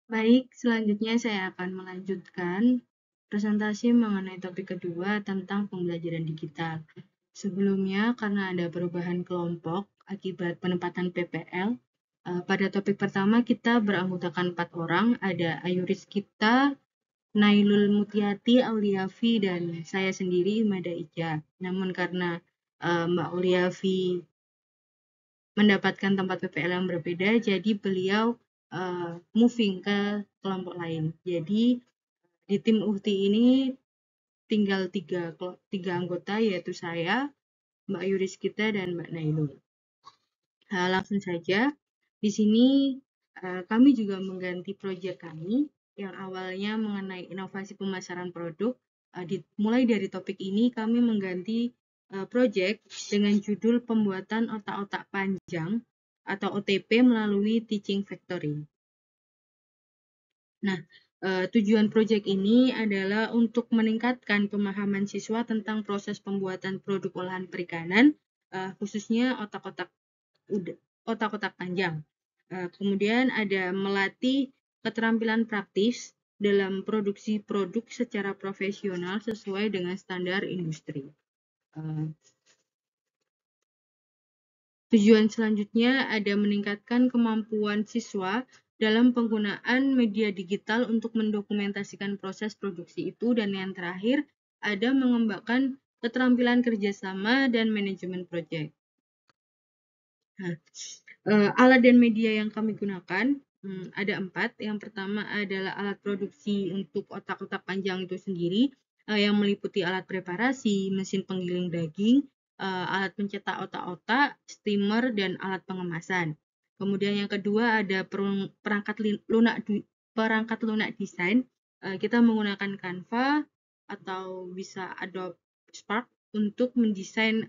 Baik, selanjutnya saya akan melanjutkan presentasi mengenai topik kedua tentang pembelajaran digital. Sebelumnya, karena ada perubahan kelompok akibat penempatan PPL, pada topik pertama kita beranggotakan 4 orang, ada Ayuris kita, Nailul Mutiati, Auliafi, dan saya sendiri, Mada Ija. Namun karena Mbak Auliafi mendapatkan tempat PPL yang berbeda, jadi beliau moving ke kelompok lain. Jadi di tim UHTI ini tinggal tiga anggota, yaitu saya, Mbak Yuris kita, dan Mbak Nailul. Langsung saja, di sini kami juga mengganti proyek kami yang awalnya mengenai inovasi pemasaran produk. Mulai dari topik ini kami mengganti proyek dengan judul pembuatan otak-otak panjang atau OTP melalui Teaching Factory. Nah, tujuan proyek ini adalah untuk meningkatkan pemahaman siswa tentang proses pembuatan produk olahan perikanan, khususnya otak-otak panjang. Kemudian ada melatih keterampilan praktis dalam produksi produk secara profesional sesuai dengan standar industri. Tujuan selanjutnya ada meningkatkan kemampuan siswa dalam penggunaan media digital untuk mendokumentasikan proses produksi itu, dan yang terakhir ada mengembangkan keterampilan kerjasama dan manajemen proyek. Alat dan media yang kami gunakan ada 4. Yang pertama adalah alat produksi untuk otak-otak panjang itu sendiri, yang meliputi alat preparasi, mesin penggiling daging, alat pencetak otak-otak, steamer, dan alat pengemasan. Kemudian yang kedua ada perangkat lunak desain. Kita menggunakan Canva atau bisa Adobe Spark untuk mendesain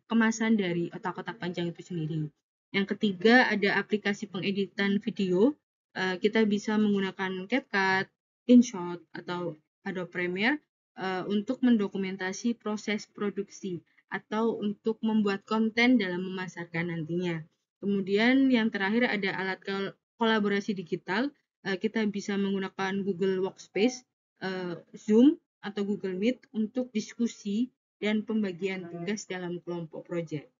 kemasan dari otak-otak panjang itu sendiri. Yang ketiga ada aplikasi pengeditan video. Kita bisa menggunakan CapCut, InShot, atau Adobe Premiere untuk mendokumentasi proses produksi atau untuk membuat konten dalam memasarkan nantinya. Kemudian yang terakhir ada alat kolaborasi digital. Kita bisa menggunakan Google Workspace, Zoom, atau Google Meet untuk diskusi dan pembagian tugas dalam kelompok proyek.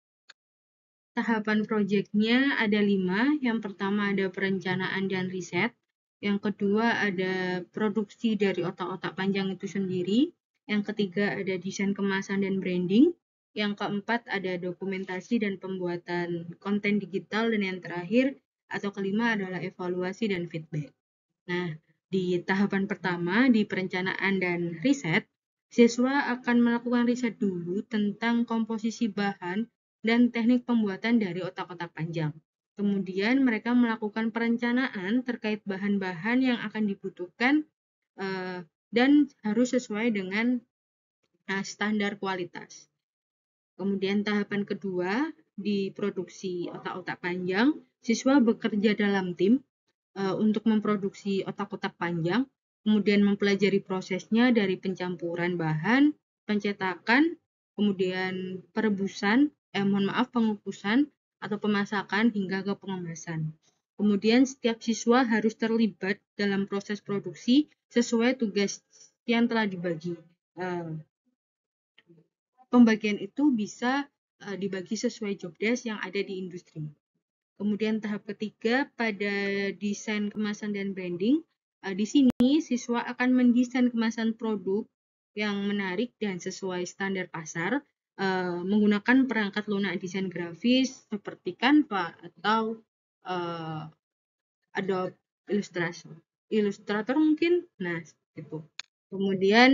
Tahapan proyeknya ada 5. Yang pertama ada perencanaan dan riset. Yang kedua ada produksi dari otak-otak panjang itu sendiri. Yang ketiga ada desain kemasan dan branding. Yang keempat ada dokumentasi dan pembuatan konten digital. Dan yang terakhir atau kelima adalah evaluasi dan feedback. Nah, di tahapan pertama, di perencanaan dan riset, siswa akan melakukan riset dulu tentang komposisi bahan dan teknik pembuatan dari otak-otak panjang. Kemudian mereka melakukan perencanaan terkait bahan-bahan yang akan dibutuhkan dan harus sesuai dengan standar kualitas. Kemudian tahapan kedua, di produksi otak-otak panjang, siswa bekerja dalam tim untuk memproduksi otak-otak panjang, kemudian mempelajari prosesnya dari pencampuran bahan, pencetakan, kemudian pengukusan atau pemasakan hingga ke pengemasan. Kemudian setiap siswa harus terlibat dalam proses produksi sesuai tugas yang telah dibagi. Pembagian itu bisa dibagi sesuai job desk yang ada di industri. Kemudian tahap ketiga pada desain kemasan dan branding. Di sini siswa akan mendesain kemasan produk yang menarik dan sesuai standar pasar menggunakan perangkat lunak desain grafis seperti Canva atau Adobe Illustrator mungkin. Nah, itu. Kemudian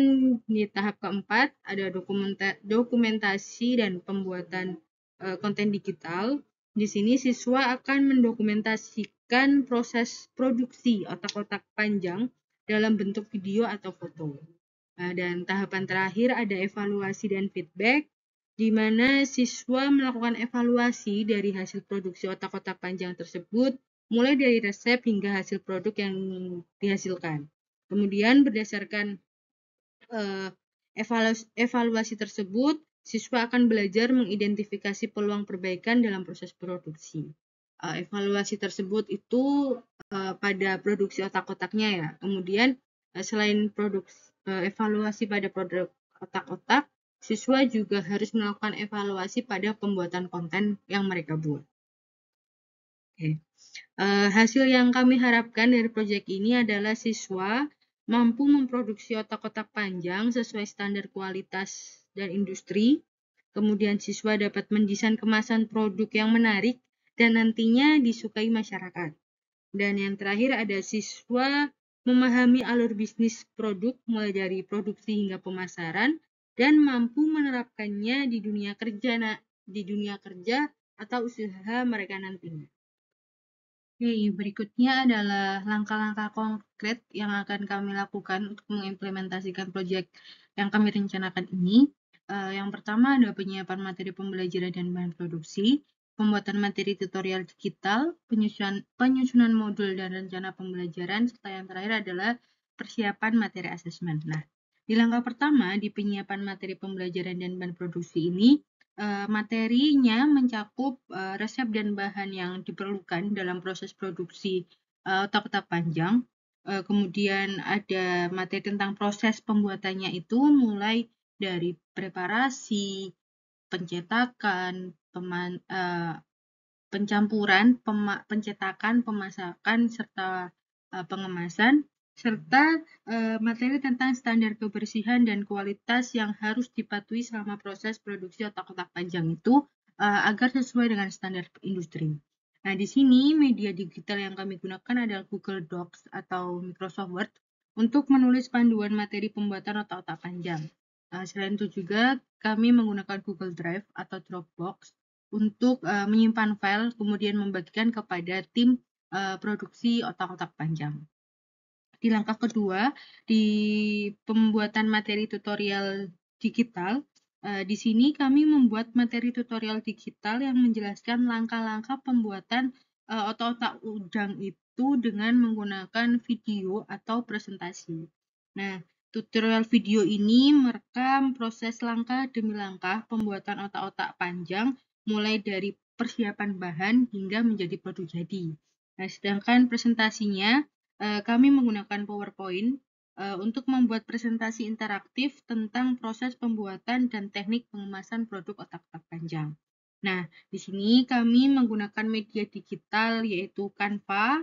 di tahap keempat ada dokumentasi dan pembuatan konten digital. Di sini siswa akan mendokumentasikan proses produksi otak-otak panjang dalam bentuk video atau foto. Dan tahapan terakhir ada evaluasi dan feedback, di mana siswa melakukan evaluasi dari hasil produksi otak-otak panjang tersebut, mulai dari resep hingga hasil produk yang dihasilkan. Kemudian berdasarkan evaluasi tersebut, siswa akan belajar mengidentifikasi peluang perbaikan dalam proses produksi. Evaluasi tersebut itu pada produksi otak-otaknya ya. Kemudian selain evaluasi pada produk otak-otak, siswa juga harus melakukan evaluasi pada pembuatan konten yang mereka buat. Oke. Hasil yang kami harapkan dari proyek ini adalah siswa mampu memproduksi otak-otak panjang sesuai standar kualitas dan industri. Kemudian siswa dapat mendesain kemasan produk yang menarik dan nantinya disukai masyarakat. Dan yang terakhir ada siswa memahami alur bisnis produk mulai dari produksi hingga pemasaran dan mampu menerapkannya di dunia kerja atau usaha mereka nantinya. Oke, berikutnya adalah langkah-langkah konkret yang akan kami lakukan untuk mengimplementasikan proyek yang kami rencanakan ini. Yang pertama ada penyiapan materi pembelajaran dan bahan produksi, pembuatan materi tutorial digital, penyusunan modul dan rencana pembelajaran, serta yang terakhir adalah persiapan materi asesmen. Nah, di langkah pertama, di penyiapan materi pembelajaran dan bahan produksi ini, materinya mencakup resep dan bahan yang diperlukan dalam proses produksi otak-otak panjang. Kemudian ada materi tentang proses pembuatannya itu mulai dari preparasi, pencetakan, pencampuran, pencetakan, pemasakan, serta pengemasan, serta materi tentang standar kebersihan dan kualitas yang harus dipatuhi selama proses produksi otak-otak panjang itu agar sesuai dengan standar industri. Nah, di sini media digital yang kami gunakan adalah Google Docs atau Microsoft Word untuk menulis panduan materi pembuatan otak-otak panjang. Selain itu juga kami menggunakan Google Drive atau Dropbox untuk menyimpan file kemudian membagikan kepada tim produksi otak-otak panjang. Di langkah kedua, di pembuatan materi tutorial digital, di sini kami membuat materi tutorial digital yang menjelaskan langkah-langkah pembuatan otak-otak udang itu dengan menggunakan video atau presentasi. Nah, tutorial video ini merekam proses langkah demi langkah pembuatan otak-otak panjang mulai dari persiapan bahan hingga menjadi produk jadi. Nah, sedangkan presentasinya kami menggunakan PowerPoint untuk membuat presentasi interaktif tentang proses pembuatan dan teknik pengemasan produk otak-otak panjang. Nah, di sini kami menggunakan media digital yaitu Canva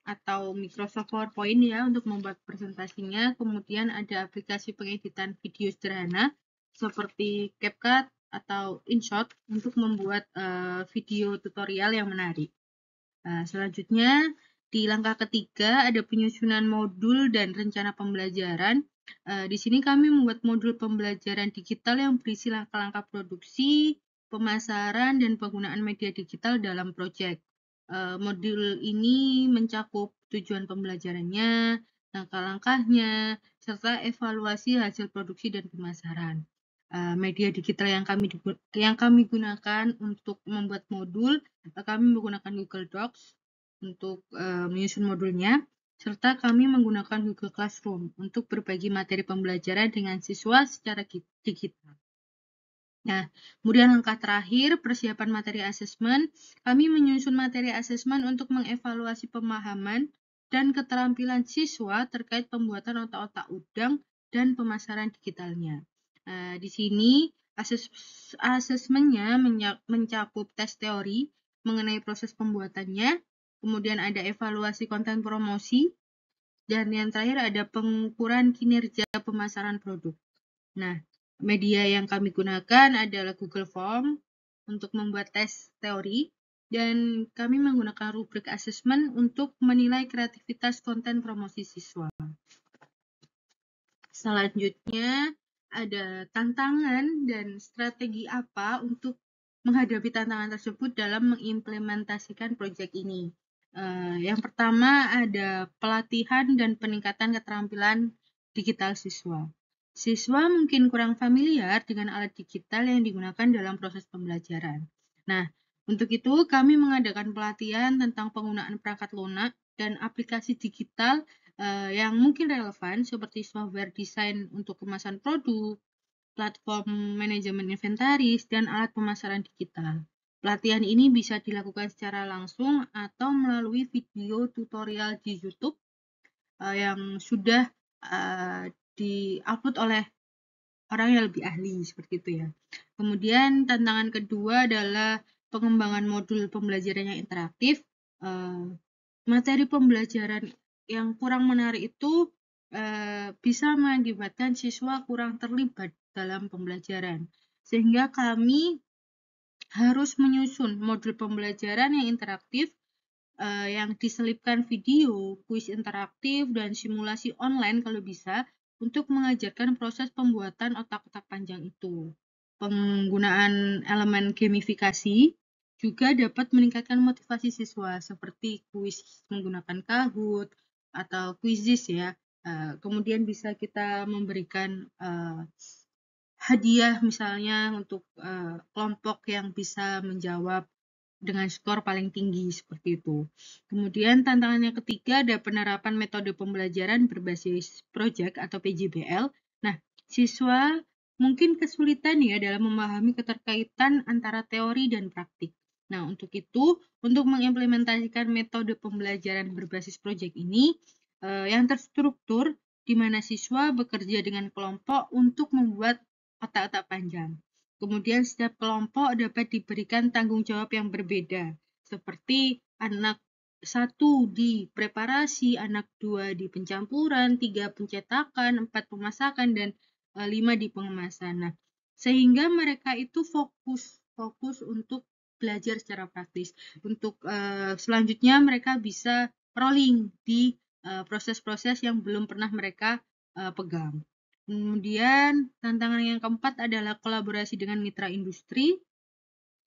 atau Microsoft PowerPoint ya untuk membuat presentasinya. Kemudian ada aplikasi pengeditan video sederhana seperti CapCut atau InShot untuk membuat video tutorial yang menarik. Selanjutnya, di langkah ketiga ada penyusunan modul dan rencana pembelajaran. Di sini kami membuat modul pembelajaran digital yang berisi langkah-langkah produksi, pemasaran, dan penggunaan media digital dalam proyek. Modul ini mencakup tujuan pembelajarannya, langkah-langkahnya, serta evaluasi hasil produksi dan pemasaran. Media digital yang kami gunakan untuk membuat modul, kami menggunakan Google Docs untuk menyusun modulnya, serta kami menggunakan Google Classroom untuk berbagi materi pembelajaran dengan siswa secara digital. Nah, kemudian langkah terakhir, persiapan materi asesmen. Kami menyusun materi asesmen untuk mengevaluasi pemahaman dan keterampilan siswa terkait pembuatan otak-otak udang dan pemasaran digitalnya. Di sini asesmennya mencakup tes teori mengenai proses pembuatannya, kemudian ada evaluasi konten promosi, dan yang terakhir ada pengukuran kinerja pemasaran produk. Nah, media yang kami gunakan adalah Google Form untuk membuat tes teori, dan kami menggunakan rubrik asesmen untuk menilai kreativitas konten promosi siswa. Selanjutnya, ada tantangan dan strategi apa untuk menghadapi tantangan tersebut dalam mengimplementasikan proyek ini. Yang pertama ada pelatihan dan peningkatan keterampilan digital siswa. Siswa mungkin kurang familiar dengan alat digital yang digunakan dalam proses pembelajaran. Nah, untuk itu kami mengadakan pelatihan tentang penggunaan perangkat lunak dan aplikasi digital yang mungkin relevan seperti software desain untuk kemasan produk, platform manajemen inventaris, dan alat pemasaran digital. Pelatihan ini bisa dilakukan secara langsung atau melalui video tutorial di YouTube yang sudah di-upload oleh orang yang lebih ahli seperti itu ya. Kemudian tantangan kedua adalah pengembangan modul pembelajaran yang interaktif. Materi pembelajaran yang kurang menarik itu bisa mengakibatkan siswa kurang terlibat dalam pembelajaran. Sehingga kami harus menyusun modul pembelajaran yang interaktif yang diselipkan video, kuis interaktif, dan simulasi online kalau bisa untuk mengajarkan proses pembuatan otak-otak panjang itu. Penggunaan elemen gamifikasi juga dapat meningkatkan motivasi siswa seperti kuis menggunakan Kahoot atau Quizizz ya. Kemudian bisa kita memberikan hadiah misalnya untuk kelompok yang bisa menjawab dengan skor paling tinggi seperti itu. Kemudian tantangan yang ketiga ada penerapan metode pembelajaran berbasis project atau PJBL. Nah, siswa mungkin kesulitan ya dalam memahami keterkaitan antara teori dan praktik. Nah, untuk itu, untuk mengimplementasikan metode pembelajaran berbasis project ini yang terstruktur di mana siswa bekerja dengan kelompok untuk membuat otak-otak panjang. Kemudian setiap kelompok dapat diberikan tanggung jawab yang berbeda, seperti anak 1 di preparasi, anak 2 di pencampuran, 3 pencetakan, 4 pemasakan, dan 5 di pengemasan. Nah, sehingga mereka itu fokus untuk belajar secara praktis. Untuk selanjutnya mereka bisa rolling di proses-proses yang belum pernah mereka pegang. Kemudian tantangan yang keempat adalah kolaborasi dengan mitra industri.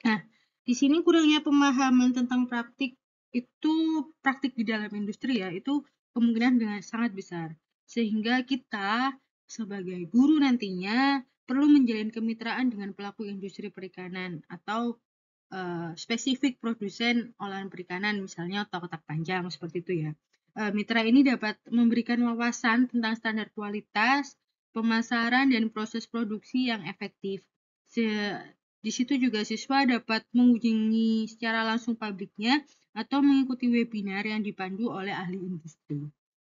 Nah, di sini kurangnya pemahaman tentang praktik di dalam industri ya, itu kemungkinan dengan sangat besar. Sehingga kita sebagai guru nantinya perlu menjalin kemitraan dengan pelaku industri perikanan atau spesifik produsen olahan perikanan, misalnya otak-otak panjang seperti itu ya. Mitra ini dapat memberikan wawasan tentang standar kualitas, pemasaran, dan proses produksi yang efektif. Di situ juga siswa dapat mengunjungi secara langsung pabriknya atau mengikuti webinar yang dipandu oleh ahli industri.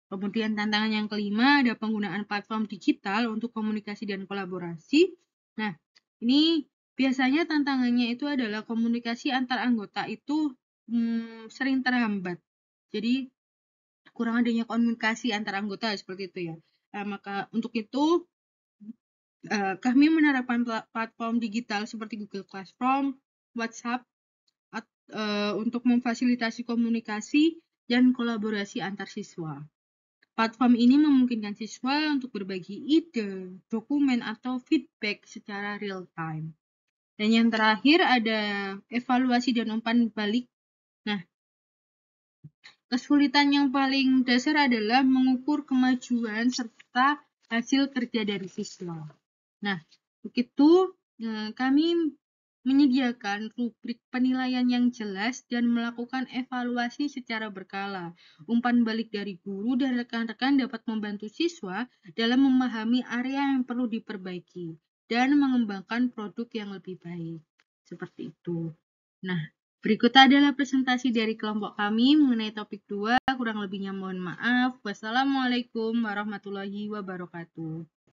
Kemudian tantangan yang kelima ada penggunaan platform digital untuk komunikasi dan kolaborasi. Nah, ini biasanya tantangannya itu adalah komunikasi antar anggota itu sering terhambat. Jadi kurang adanya komunikasi antar anggota seperti itu ya. Maka untuk itu kami menerapkan platform digital seperti Google Classroom, WhatsApp untuk memfasilitasi komunikasi dan kolaborasi antar siswa. Platform ini memungkinkan siswa untuk berbagi ide, dokumen, atau feedback secara real time. Dan yang terakhir ada evaluasi dan umpan balik. Nah, kesulitan yang paling dasar adalah mengukur kemajuan serta hasil kerja dari siswa. Nah, begitu kami menyediakan rubrik penilaian yang jelas dan melakukan evaluasi secara berkala. Umpan balik dari guru dan rekan-rekan dapat membantu siswa dalam memahami area yang perlu diperbaiki dan mengembangkan produk yang lebih baik. Seperti itu. Nah, berikut adalah presentasi dari kelompok kami mengenai topik 2. Kurang lebihnya mohon maaf. Wassalamualaikum warahmatullahi wabarakatuh.